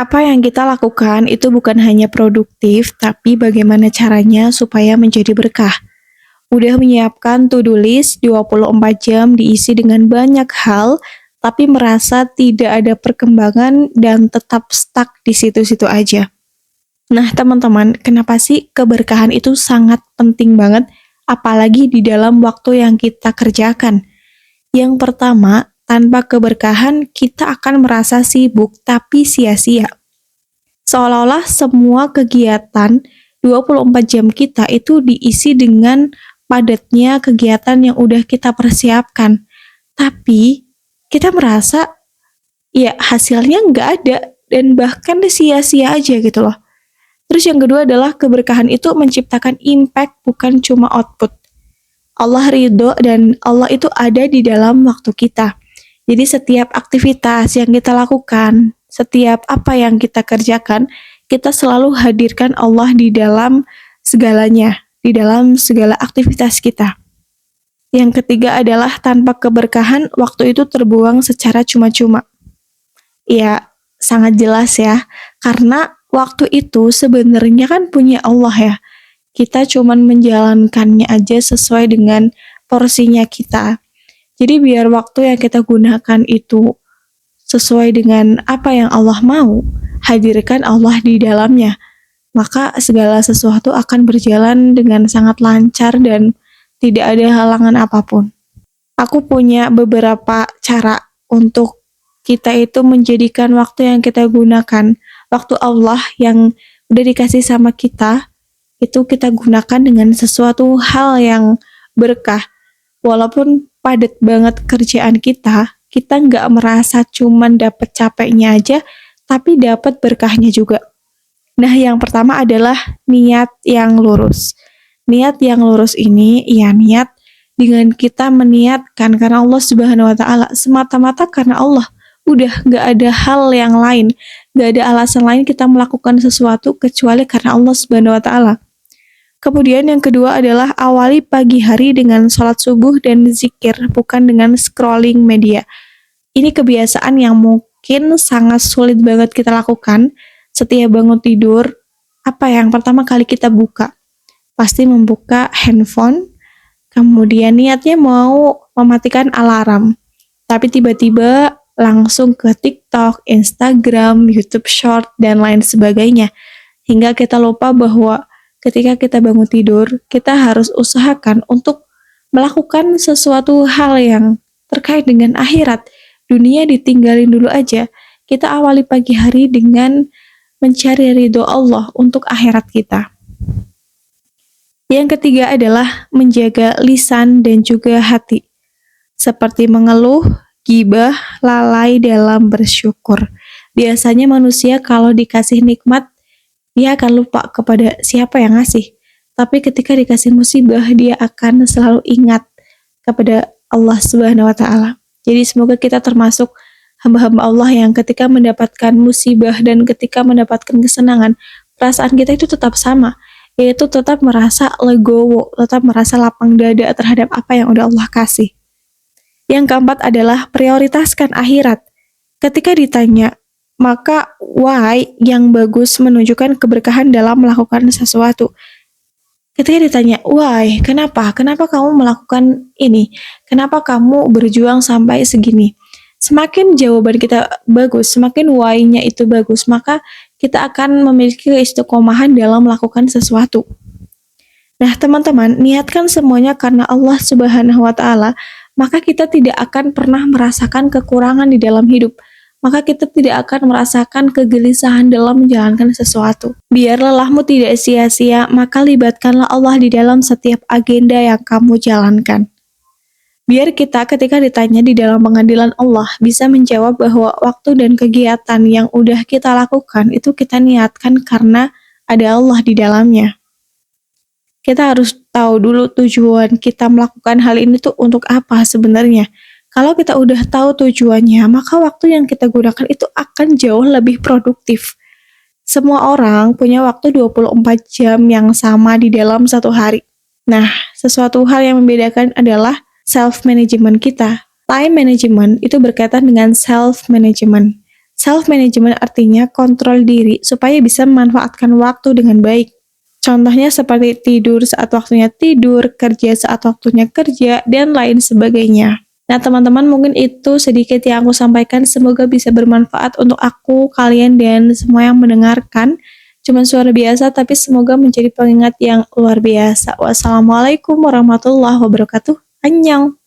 Apa yang kita lakukan itu bukan hanya produktif, tapi bagaimana caranya supaya menjadi berkah. Udah menyiapkan to-do list 24 jam diisi dengan banyak hal, tapi merasa tidak ada perkembangan dan tetap stuck di situ-situ aja. Nah, teman-teman, kenapa sih keberkahan itu sangat penting banget, apalagi di dalam waktu yang kita kerjakan? Yang pertama, tanpa keberkahan kita akan merasa sibuk tapi sia-sia. Seolah-olah semua kegiatan 24 jam kita itu diisi dengan padatnya kegiatan yang udah kita persiapkan. Tapi kita merasa ya hasilnya nggak ada dan bahkan sia-sia aja gitu loh. Terus yang kedua adalah keberkahan itu menciptakan impact bukan cuma output. Allah ridho dan Allah itu ada di dalam waktu kita. Jadi setiap aktivitas yang kita lakukan, setiap apa yang kita kerjakan, kita selalu hadirkan Allah di dalam segalanya, di dalam segala aktivitas kita. Yang ketiga adalah tanpa keberkahan, waktu itu terbuang secara cuma-cuma. Ya, sangat jelas ya, karena waktu itu sebenarnya kan punya Allah ya. Kita cuman menjalankannya aja sesuai dengan porsinya kita. Jadi biar waktu yang kita gunakan itu sesuai dengan apa yang Allah mau, hadirkan Allah di dalamnya. Maka segala sesuatu akan berjalan dengan sangat lancar dan tidak ada halangan apapun. Aku punya beberapa cara untuk kita itu menjadikan waktu yang kita gunakan, waktu Allah yang udah dikasih sama kita, itu kita gunakan dengan sesuatu hal yang berkah. Walaupun padat banget kerjaan kita nggak merasa cuman dapat capeknya aja, tapi dapat berkahnya juga. Nah, yang pertama adalah niat yang lurus. Niat yang lurus ini, ya niat dengan kita meniatkan karena Allah Subhanahu wa Ta'ala, semata-mata karena Allah. Udah nggak ada hal yang lain, nggak ada alasan lain kita melakukan sesuatu kecuali karena Allah Subhanahu wa Ta'ala. Kemudian yang kedua adalah awali pagi hari dengan sholat subuh dan zikir, bukan dengan scrolling media. Ini kebiasaan yang mungkin sangat sulit banget kita lakukan. Setiap bangun tidur, apa yang pertama kali kita buka? Pasti membuka handphone, kemudian niatnya mau mematikan alarm. Tapi tiba-tiba langsung ke TikTok, Instagram, YouTube Short, dan lain sebagainya. Hingga kita lupa bahwa ketika kita bangun tidur, kita harus usahakan untuk melakukan sesuatu hal yang terkait dengan akhirat. Dunia ditinggalin dulu aja. Kita awali pagi hari dengan mencari ridho Allah untuk akhirat kita. Yang ketiga adalah menjaga lisan dan juga hati. Seperti mengeluh, gibah, lalai dalam bersyukur. Biasanya manusia kalau dikasih nikmat, dia akan lupa kepada siapa yang ngasih. Tapi ketika dikasih musibah, dia akan selalu ingat kepada Allah Subhanahu wa Ta'ala. Jadi semoga kita termasuk hamba-hamba Allah yang ketika mendapatkan musibah dan ketika mendapatkan kesenangan, perasaan kita itu tetap sama, yaitu tetap merasa legowo, tetap merasa lapang dada terhadap apa yang udah Allah kasih. Yang keempat adalah prioritaskan akhirat. Ketika ditanya, maka why yang bagus menunjukkan keberkahan dalam melakukan sesuatu. Ketika ditanya, why, kenapa kamu melakukan ini? Kenapa kamu berjuang sampai segini? Semakin jawaban kita bagus, semakin why-nya itu bagus, maka kita akan memiliki keistiqomahan dalam melakukan sesuatu. Nah, teman-teman, niatkan semuanya karena Allah Subhanahu wa Ta'ala, maka kita tidak akan pernah merasakan kekurangan di dalam hidup. Maka kita tidak akan merasakan kegelisahan dalam menjalankan sesuatu. Biar lelahmu tidak sia-sia, maka libatkanlah Allah di dalam setiap agenda yang kamu jalankan. Biar kita ketika ditanya di dalam pengadilan Allah bisa menjawab bahwa waktu dan kegiatan yang udah kita lakukan itu kita niatkan karena ada Allah di dalamnya. Kita harus tahu dulu tujuan kita melakukan hal ini tuh untuk apa sebenarnya. Kalau kita udah tahu tujuannya, maka waktu yang kita gunakan itu akan jauh lebih produktif. Semua orang punya waktu 24 jam yang sama di dalam satu hari. Nah, sesuatu hal yang membedakan adalah self-management kita. Time management itu berkaitan dengan self-management. Self-management artinya kontrol diri supaya bisa memanfaatkan waktu dengan baik. Contohnya seperti tidur saat waktunya tidur, kerja saat waktunya kerja, dan lain sebagainya. Nah, teman-teman, mungkin itu sedikit yang aku sampaikan. Semoga bisa bermanfaat untuk aku, kalian, dan semua yang mendengarkan. Cuman suara biasa, tapi semoga menjadi pengingat yang luar biasa. Wassalamualaikum warahmatullahi wabarakatuh. Annyeong!